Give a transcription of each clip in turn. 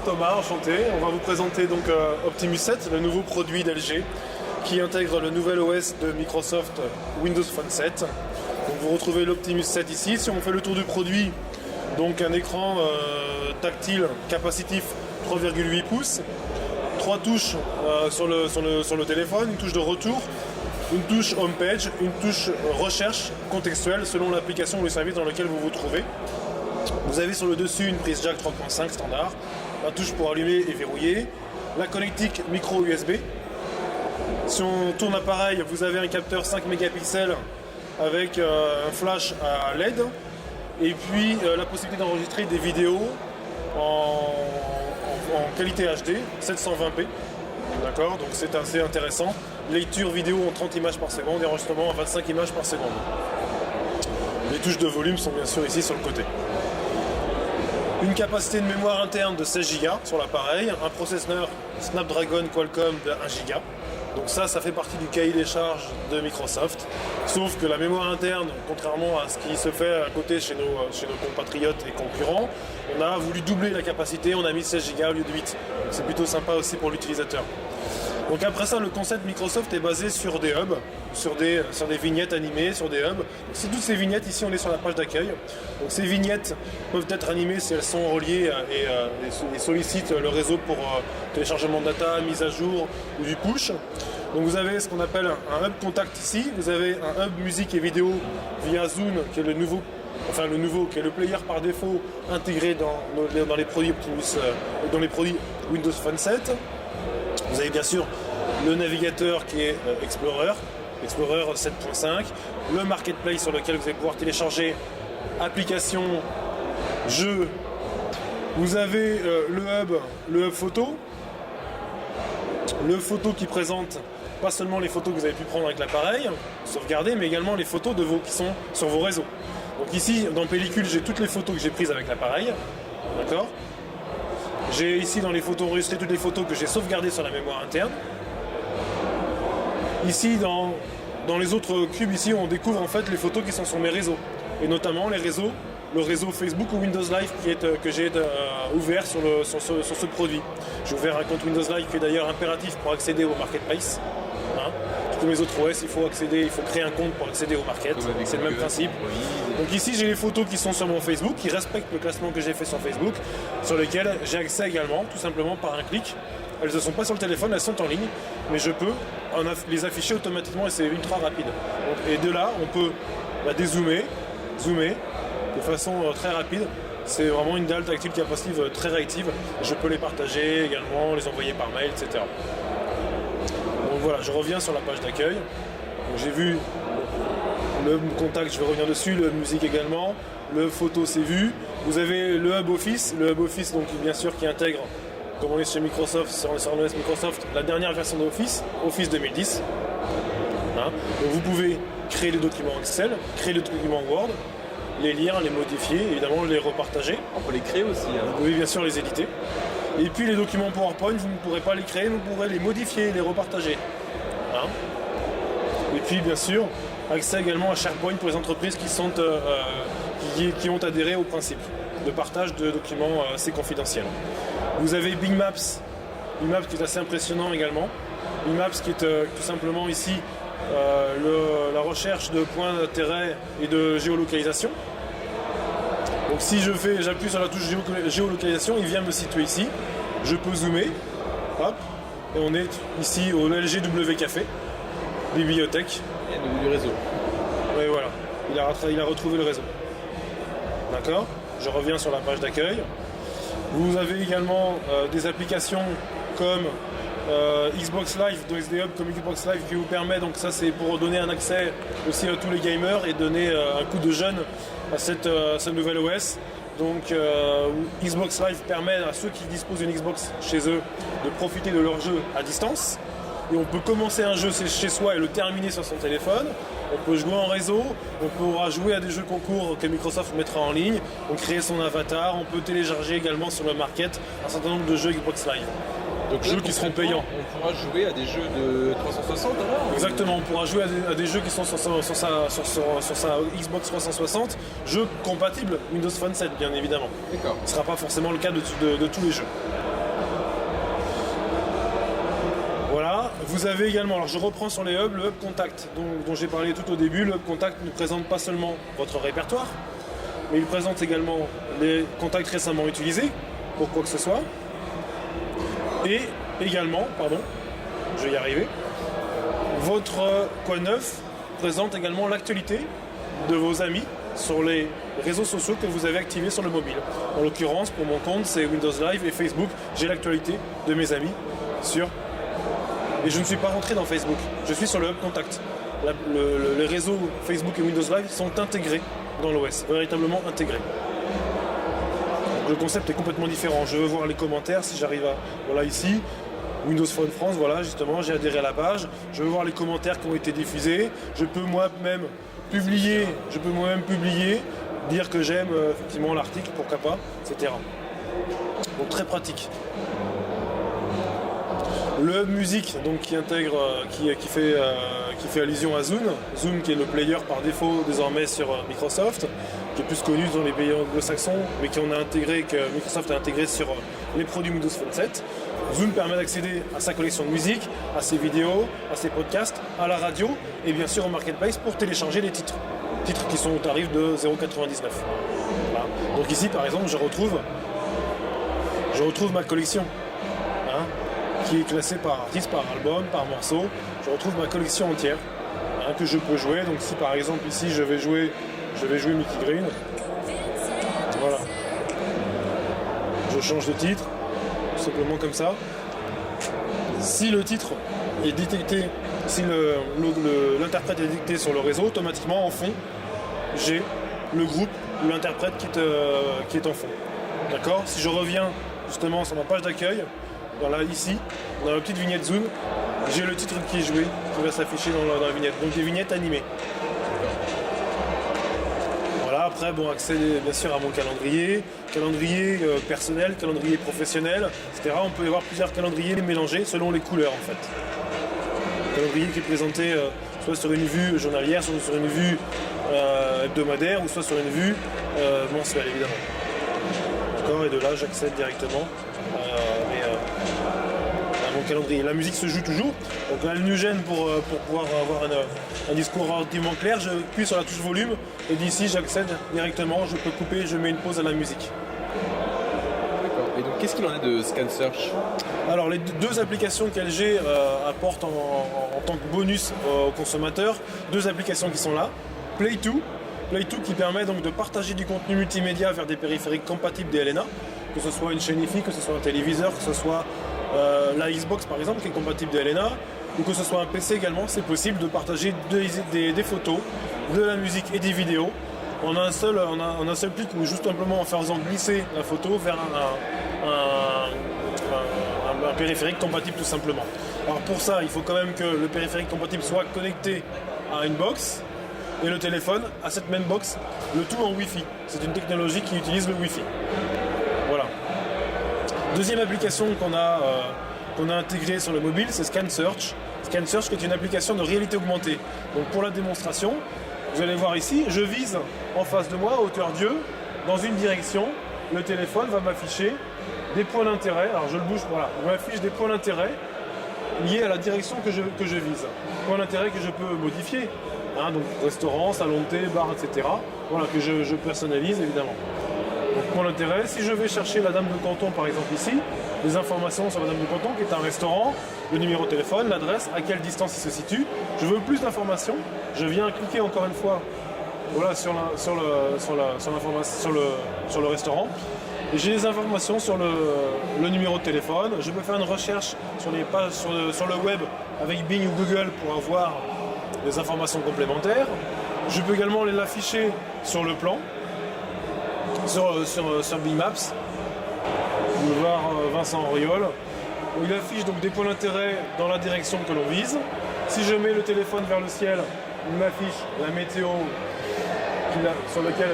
Thomas, enchanté. On va vous présenter donc Optimus 7, le nouveau produit d'LG qui intègre le nouvel OS de Microsoft Windows Phone 7. Donc vous retrouvez l'Optimus 7 ici. Si on fait le tour du produit, donc un écran tactile capacitif 3,8 pouces, 3 touches sur le téléphone, une touche de retour, une touche homepage, une touche recherche contextuelle selon l'application ou le service dans lequel vous vous trouvez. Vous avez sur le dessus une prise jack 3.5 standard, la touche pour allumer et verrouiller, la connectique micro USB. Si on tourne l'appareil, vous avez un capteur 5 mégapixels avec un flash à LED et puis la possibilité d'enregistrer des vidéos en qualité HD 720p. D'accord, donc c'est assez intéressant. Lecture vidéo en 30 images par seconde et enregistrement à 25 images par seconde. Les touches de volume sont bien sûr ici sur le côté. Une capacité de mémoire interne de 16 Go sur l'appareil, un processeur Snapdragon Qualcomm de 1 Go. Donc ça fait partie du cahier des charges de Microsoft. Sauf que la mémoire interne, contrairement à ce qui se fait à côté chez nos compatriotes et concurrents, on a voulu doubler la capacité, on a mis 16 Go au lieu de 8. C'est plutôt sympa aussi pour l'utilisateur. Donc après ça, le concept Microsoft est basé sur des hubs, sur des vignettes animées, sur des hubs. C'est toutes ces vignettes, ici on est sur la page d'accueil. Donc ces vignettes peuvent être animées si elles sont reliées et sollicitent le réseau pour téléchargement de data, mise à jour ou du push. Donc vous avez ce qu'on appelle un hub contact ici, vous avez un hub musique et vidéo via Zune qui est le nouveau qui est le player par défaut intégré dans les produits Optimus, dans les produits Windows Phone 7. Vous avez bien sûr le navigateur qui est Explorer 7.5, le marketplace sur lequel vous allez pouvoir télécharger applications, jeux. Vous avez le hub photo, qui présente pas seulement les photos que vous avez pu prendre avec l'appareil, sauvegarder, mais également les photos qui sont sur vos réseaux. Donc ici, dans Pellicule, j'ai toutes les photos que j'ai prises avec l'appareil, d'accord ? J'ai ici dans les photos enregistré toutes les photos que j'ai sauvegardées sur la mémoire interne. Ici dans les autres cubes, ici on découvre en fait les photos qui sont sur mes réseaux. Et notamment le réseau Facebook ou Windows Live que j'ai ouvert sur ce produit. J'ai ouvert un compte Windows Live qui est d'ailleurs impératif pour accéder au marketplace. Tous mes autres OS, il faut créer un compte pour accéder au market. C'est le même principe. Donc ici, j'ai les photos qui sont sur mon Facebook, qui respectent le classement que j'ai fait sur Facebook, sur lesquelles j'ai accès également, tout simplement par un clic. Elles ne sont pas sur le téléphone, elles sont en ligne, mais je peux les afficher automatiquement et c'est ultra rapide. Et de là, on peut dézoomer, zoomer de façon très rapide. C'est vraiment une dalle tactile capacitive très réactive. Je peux les partager également, les envoyer par mail, etc. Donc voilà, je reviens sur la page d'accueil. J'ai vu le contact, je vais revenir dessus, le musique également, le photo c'est vu. Vous avez le Hub Office, donc bien sûr qui intègre, comme on est chez Microsoft, sur l'OS Microsoft, la dernière version d'Office, Office 2010. Donc vous pouvez créer les documents Excel, créer les documents Word, les lire, les modifier, évidemment les repartager. On peut les créer aussi. Vous pouvez bien sûr les éditer. Et puis les documents PowerPoint, vous ne pourrez pas les créer, vous pourrez les modifier, les repartager. Et puis bien sûr, accès également à SharePoint pour les entreprises qui ont adhéré au principe de partage de documents assez confidentiels. Vous avez Bing Maps qui est assez impressionnant également. Bing Maps qui est tout simplement ici la recherche de points d'intérêt et de géolocalisation. Donc si j'appuie sur la touche géolocalisation, il vient me situer ici. Je peux zoomer, hop, et on est ici au LGW Café, bibliothèque. Et au niveau du réseau. Oui, voilà, il a retrouvé le réseau. D'accord ? Je reviens sur la page d'accueil. Vous avez également des applications comme Xbox Live, donc SD Hub comme Xbox Live qui vous permet, donc ça c'est pour donner un accès aussi à tous les gamers et donner un coup de jeune à cette nouvelle OS. Donc Xbox Live permet à ceux qui disposent d'une Xbox chez eux de profiter de leur jeu à distance. Et on peut commencer un jeu chez soi et le terminer sur son téléphone. On peut jouer en réseau, on pourra jouer à des jeux concours que Microsoft mettra en ligne, on crée son avatar, on peut télécharger également sur le market un certain nombre de jeux Xbox Live. Donc jeux qui seront payants. On pourra jouer à des jeux de 360 alors ? Exactement, on pourra jouer à des jeux qui sont sur sa Xbox 360, jeux compatibles Windows Phone 7 bien évidemment. D'accord. Ce ne sera pas forcément le cas de tous les jeux. Voilà, vous avez également, alors je reprends sur les hubs, le hub contact dont j'ai parlé tout au début. Le hub contact ne présente pas seulement votre répertoire, mais il présente également les contacts récemment utilisés pour quoi que ce soit. Et également, pardon, je vais y arriver, votre coin neuf présente également l'actualité de vos amis sur les réseaux sociaux que vous avez activés sur le mobile. En l'occurrence, pour mon compte, c'est Windows Live et Facebook. J'ai l'actualité de mes amis sur... Et je ne suis pas rentré dans Facebook, je suis sur le Hub Contact. Les réseaux Facebook et Windows Live sont intégrés dans l'OS, véritablement intégrés. Le concept est complètement différent. Je veux voir les commentaires si j'arrive à... Voilà ici, Windows Phone France, voilà justement, j'ai adhéré à la page. Je veux voir les commentaires qui ont été diffusés. Je peux moi-même publier, dire que j'aime effectivement l'article, pourquoi pas, etc. Donc très pratique. Le Hub Music, donc qui intègre, qui fait allusion à Zoom. Zoom qui est le player par défaut désormais sur Microsoft, qui est plus connu dans les pays anglo-saxons, mais que Microsoft a intégré sur les produits Windows Phone 7. Zoom permet d'accéder à sa collection de musique, à ses vidéos, à ses podcasts, à la radio et bien sûr au marketplace pour télécharger les titres. Titres qui sont au tarif de 0,99. Voilà. Donc ici par exemple je retrouve ma collection. Qui est classée par artiste, par album, par morceau. Je retrouve ma collection entière que je peux jouer. Donc si par exemple ici je vais jouer Mickey Green, voilà. Je change de titre, tout simplement comme ça. Si le titre est détecté, si l'interprète est détecté sur le réseau, automatiquement en fond, j'ai le groupe ou l'interprète qui est en fond. D'accord ? Si je reviens justement sur ma page d'accueil, voilà, ici, dans la petite vignette Zoom, j'ai le titre qui est joué, qui va s'afficher dans la vignette. Donc des vignettes animées. Voilà, après, bon, accès bien sûr à mon calendrier personnel, calendrier professionnel, etc. On peut y avoir plusieurs calendriers mélangés selon les couleurs en fait. Calendrier qui est présenté soit sur une vue journalière, soit sur une vue hebdomadaire, ou soit sur une vue mensuelle évidemment. D'accord, et de là j'accède directement à mon calendrier. La musique se joue toujours, donc là elle nous gêne pour pouvoir avoir un discours relativement clair. Je appuie sur la touche volume et d'ici j'accède directement, je peux couper, je mets une pause à la musique. D'accord. Et donc qu'est-ce qu'il en est de Scan Search ? Alors les deux applications qu'LG apporte en tant que bonus aux consommateurs, deux applications qui sont là. Play2 qui permet donc de partager du contenu multimédia vers des périphériques compatibles DLNA, que ce soit une chaîne IFI, que ce soit un téléviseur, que ce soit la Xbox par exemple qui est compatible DLNA, ou que ce soit un PC également, c'est possible de partager des photos, de la musique et des vidéos en un seul clic, ou juste simplement en faisant glisser la photo vers un périphérique compatible tout simplement. Alors pour ça, il faut quand même que le périphérique compatible soit connecté à une box et le téléphone à cette même box, le tout en Wi-Fi. C'est une technologie qui utilise le Wi-Fi. Voilà. Deuxième application qu'on a intégrée sur le mobile, c'est Scan Search. Scan Search qui est une application de réalité augmentée. Donc pour la démonstration, vous allez voir ici, je vise en face de moi, à hauteur d'yeux, dans une direction. Le téléphone va m'afficher des points d'intérêt. Alors je le bouge, voilà. Il m'affiche des points d'intérêt liés à la direction que je vise. Points d'intérêt que je peux modifier. Donc restaurant, salon de thé, bar, etc. Voilà, que je personnalise évidemment. Donc point d'intérêt, si je vais chercher la dame de Canton par exemple ici, des informations sur la dame de Canton qui est un restaurant, le numéro de téléphone, l'adresse, à quelle distance il se situe. Je veux plus d'informations, je viens cliquer encore une fois voilà, sur le restaurant. Et j'ai des informations sur le numéro de téléphone. Je peux faire une recherche sur les pages sur le web avec Bing ou Google pour avoir des informations complémentaires. Je peux également l'afficher sur le plan, sur Bing Maps, boulevard Vincent Auriol, où il affiche donc des points d'intérêt dans la direction que l'on vise. Si je mets le téléphone vers le ciel, il m'affiche la météo sur lequel,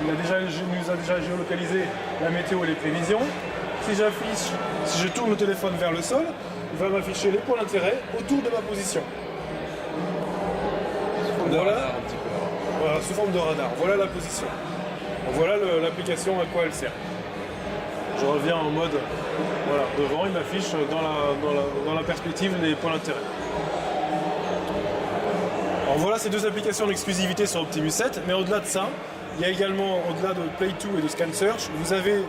nous a déjà géolocalisé la météo et les prévisions. Si je tourne le téléphone vers le sol, il va m'afficher les points d'intérêt autour de ma position. Voilà, sous forme de radar. Voilà la position. Donc voilà l'application à quoi elle sert. Je reviens en mode voilà, devant, il m'affiche dans la perspective les points d'intérêt. Alors voilà ces deux applications d'exclusivité sur Optimus 7, mais au-delà de ça, il y a également, au-delà de Play2 et de ScanSearch, vous avez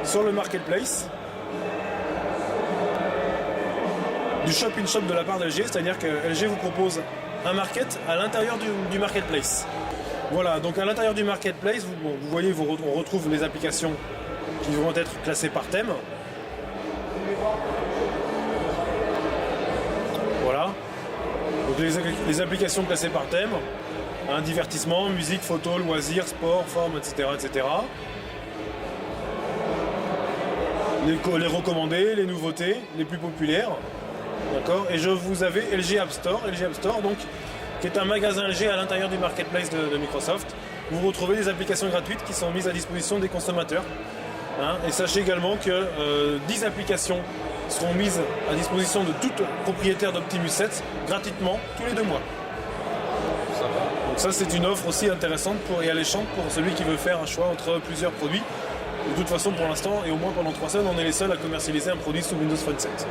sur le Marketplace du shop-in-shop de la part d'LG, c'est-à-dire que LG vous propose un market à l'intérieur du Marketplace. Voilà, donc à l'intérieur du Marketplace, vous voyez, on retrouve les applications qui vont être classées par thème. Voilà. Donc les applications classées par thème, hein, divertissement, musique, photo, loisirs, sport, forme, etc. etc. Les recommandés, les nouveautés, les plus populaires. D'accord. Et vous avez LG App Store, donc, qui est un magasin LG à l'intérieur du marketplace de Microsoft. Vous retrouvez des applications gratuites qui sont mises à disposition des consommateurs. Hein, et sachez également que 10 applications seront mises à disposition de tout propriétaire d'Optimus 7 gratuitement tous les 2 mois. Donc ça c'est une offre aussi intéressante et alléchante pour celui qui veut faire un choix entre plusieurs produits. De toute façon pour l'instant et au moins pendant 3 semaines on est les seuls à commercialiser un produit sous Windows Phone 7.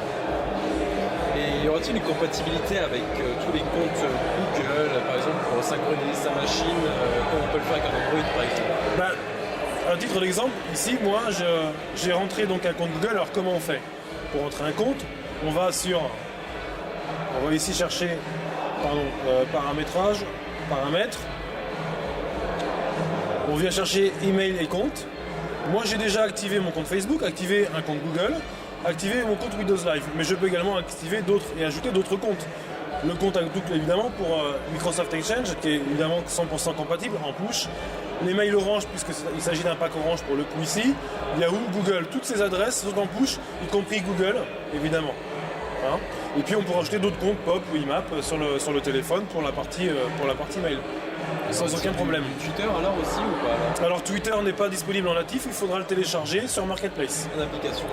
Et y aura-t-il une compatibilité avec tous les comptes Google, par exemple, pour synchroniser sa machine, comme on peut le faire avec un Android par exemple? À titre d'exemple, ici, moi, j'ai rentré donc un compte Google. Alors, comment on fait? Pour rentrer un compte, on va ici chercher, paramétrage, paramètres. On vient chercher email et compte. Moi, j'ai déjà activé mon compte Facebook, activé un compte Google, activé mon compte Windows Live. Mais je peux également activer d'autres et ajouter d'autres comptes. Le compte Outlook, évidemment, pour Microsoft Exchange, qui est évidemment 100% compatible en push. Les mails Orange, puisqu'il s'agit d'un pack Orange pour le coup ici. Yahoo, Google, toutes ces adresses sont en push, y compris Google, évidemment. Hein, et puis on pourra ajouter d'autres comptes POP ou IMAP sur le téléphone pour la partie mail. Sans aucun problème. Twitter alors aussi ou pas? Alors Twitter n'est pas disponible en natif, il faudra le télécharger sur Marketplace.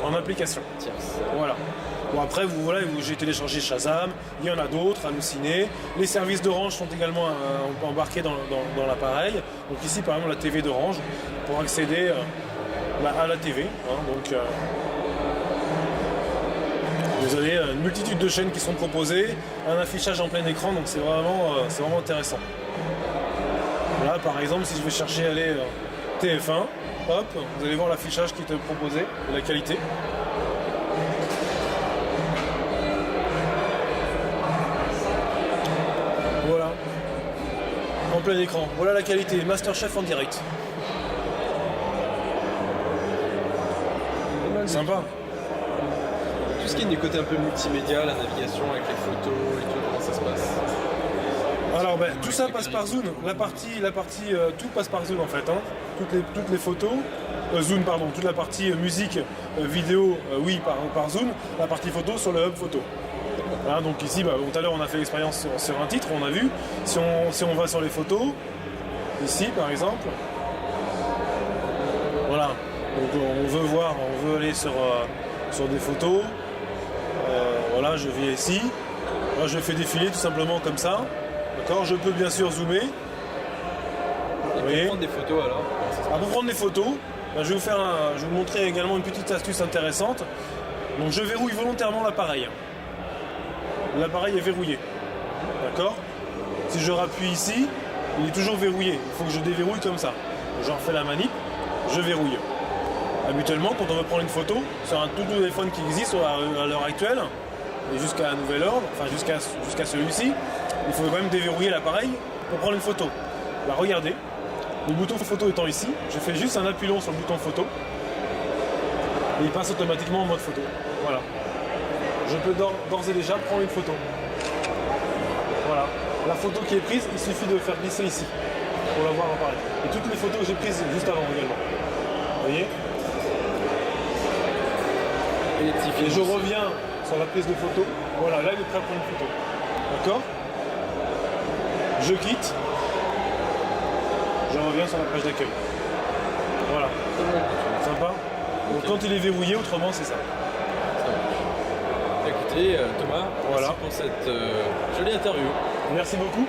En application. Tierce. Voilà. Bon après, j'ai téléchargé Shazam, il y en a d'autres, Halluciné. Les services d'Orange sont également embarqués dans l'appareil. Donc ici par exemple la TV d'Orange pour accéder à la TV. Hein, donc vous avez une multitude de chaînes qui sont proposées, un affichage en plein écran, donc c'est vraiment intéressant. Là par exemple si je vais chercher à aller TF1, hop, vous allez voir l'affichage qui est proposé, la qualité. Voilà, en plein écran. Voilà la qualité, Masterchef en direct. Sympa. Tout ce qui est du côté un peu multimédia, la navigation avec les photos et tout, comment ça se passe? Alors tout ça passe par Zoom. Tout passe par Zoom en fait. Hein. Toutes les photos, Zoom pardon, toute la partie musique, vidéo, oui par Zoom. La partie photo sur le hub photo. Voilà, donc ici, tout à l'heure on a fait l'expérience sur un titre, on a vu. Si on va sur les photos, ici par exemple, voilà. Donc on veut aller sur des photos. Voilà, je viens ici. Moi, je fais défiler tout simplement comme ça. D'accord, je peux bien sûr zoomer. Et pour prendre des photos alors? Pour prendre des photos, je vais vous montrer également une petite astuce intéressante. Donc je verrouille volontairement l'appareil. L'appareil est verrouillé. D'accord? Si je rappuie ici, il est toujours verrouillé. Il faut que je déverrouille comme ça. Je refais la manip, je verrouille. Habituellement, quand on veut prendre une photo sur un tout téléphone qui existe à l'heure actuelle, et jusqu'à un nouvel ordre, enfin jusqu'à celui-ci, il faut quand même déverrouiller l'appareil pour prendre une photo. Regardez, le bouton photo étant ici, je fais juste un appui long sur le bouton photo et il passe automatiquement en mode photo. Voilà. Je peux d'ores et déjà prendre une photo. Voilà. La photo qui est prise, il suffit de faire glisser ici pour la voir apparaître. Et toutes les photos que j'ai prises juste avant également. Vous voyez? Et je reviens sur la prise de photo. Voilà, là il est prêt à prendre une photo. D'accord? Je quitte. Je reviens sur la page d'accueil. Voilà. Sympa? Donc quand il est verrouillé, autrement c'est ça. Écoutez, Thomas, merci pour cette jolie interview. Merci beaucoup.